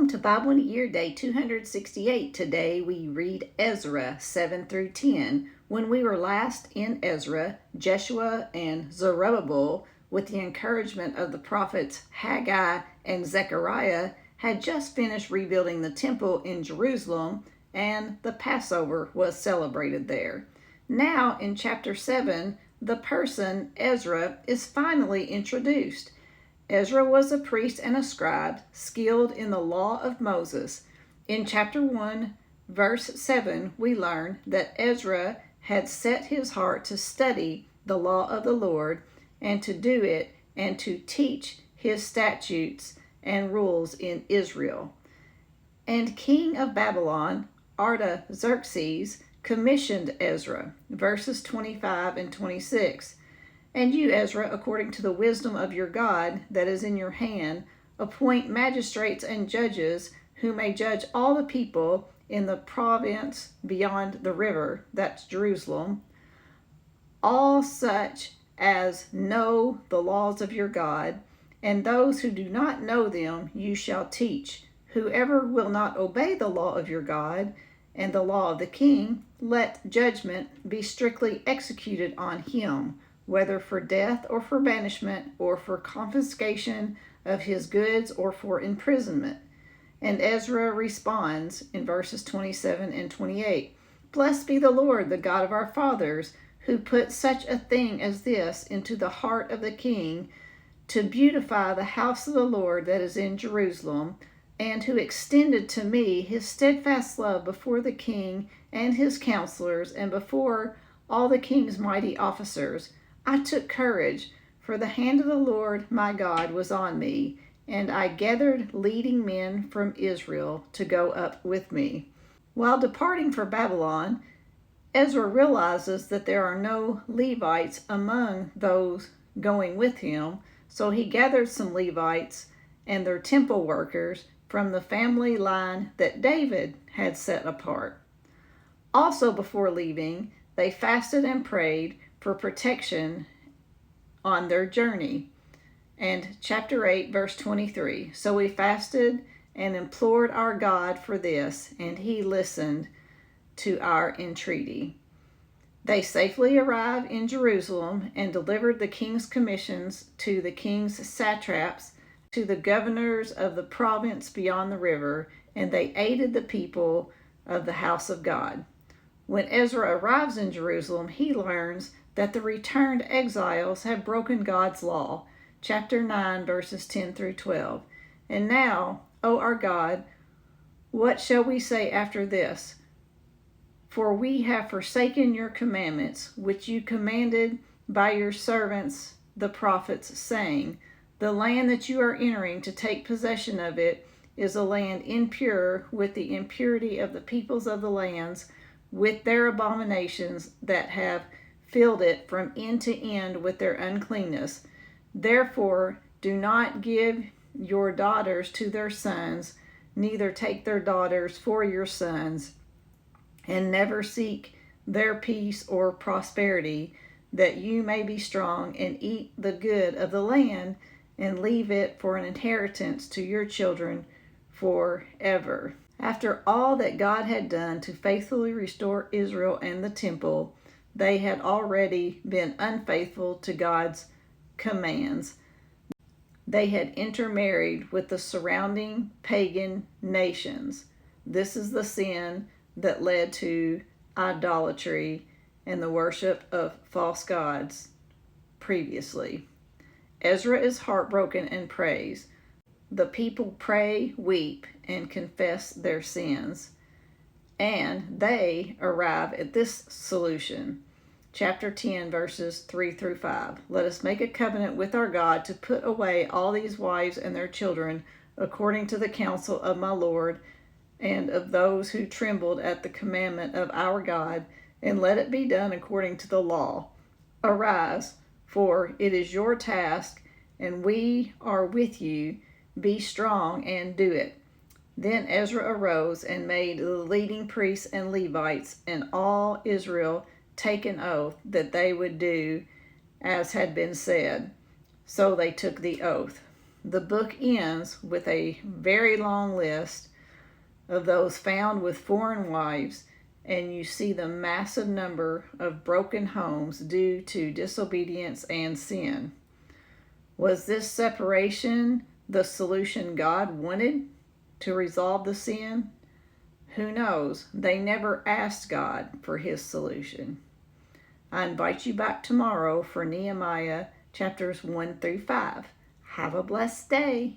Welcome to Bible in a Year, day 268. Today we read Ezra 7 through 10. When we were last in Ezra, Jeshua and Zerubbabel, with the encouragement of the prophets Haggai and Zechariah, had just finished rebuilding the temple in Jerusalem, and the Passover was celebrated there. Now in chapter 7, the person Ezra is finally introduced. Ezra was a priest and a scribe, skilled in the law of Moses. In chapter 1, verse 7, we learn that Ezra had set his heart to study the law of the Lord and to do it and to teach his statutes and rules in Israel. And King of Babylon, Artaxerxes, commissioned Ezra, verses 25 and 26. And you, Ezra, according to the wisdom of your God that is in your hand, appoint magistrates and judges who may judge all the people in the province beyond the river, that's Jerusalem, all such as know the laws of your God, and those who do not know them you shall teach. Whoever will not obey the law of your God and the law of the king, let judgment be strictly executed on him, whether for death or for banishment or for confiscation of his goods or for imprisonment. And Ezra responds in verses 27 and 28, Blessed be the Lord, the God of our fathers, who put such a thing as this into the heart of the king, to beautify the house of the Lord that is in Jerusalem, and who extended to me his steadfast love before the king and his counselors and before all the king's mighty officers. I took courage, for the hand of the Lord my God was on me, and I gathered leading men from Israel to go up with me. While departing for Babylon, Ezra realizes that there are no Levites among those going with him, so he gathered some Levites and their temple workers from the family line that David had set apart. Also before leaving, they fasted and prayed for protection on their journey. And chapter 8, verse 23. So we fasted and implored our God for this, and he listened to our entreaty. They safely arrived in Jerusalem and delivered the king's commissions to the king's satraps, to the governors of the province beyond the river, and they aided the people of the house of God. When Ezra arrives in Jerusalem, he learns that the returned exiles have broken God's law. Chapter 9, verses 10 through 12. And now, O our God, what shall we say after this? For we have forsaken your commandments, which you commanded by your servants the prophets, saying, The land that you are entering to take possession of it is a land impure with the impurity of the peoples of the lands, with their abominations that have filled it from end to end with their uncleanness. Therefore, do not give your daughters to their sons, neither take their daughters for your sons, and never seek their peace or prosperity, that you may be strong and eat the good of the land, and leave it for an inheritance to your children forever. After all that God had done to faithfully restore Israel and the temple, they had already been unfaithful to God's commands. They had intermarried with the surrounding pagan nations. This is the sin that led to idolatry and the worship of false gods previously. Ezra is heartbroken and prays. The people pray, weep, and confess their sins. And they arrive at this solution. Chapter 10, verses 3 through 5. Let us make a covenant with our God to put away all these wives and their children, according to the counsel of my Lord and of those who trembled at the commandment of our God, and let it be done according to the law. Arise, for it is your task, and we are with you. Be strong and do it. Then Ezra arose and made the leading priests and Levites and all Israel take an oath that they would do as had been said. So they took the oath. the book ends with a very long list of those found with foreign wives, and you see the massive number of broken homes due to disobedience and sin. Was this separation the solution God wanted to resolve the sin? Who knows? They never asked God for his solution. I invite you back tomorrow for Nehemiah chapters 1 through 5. Have a blessed day.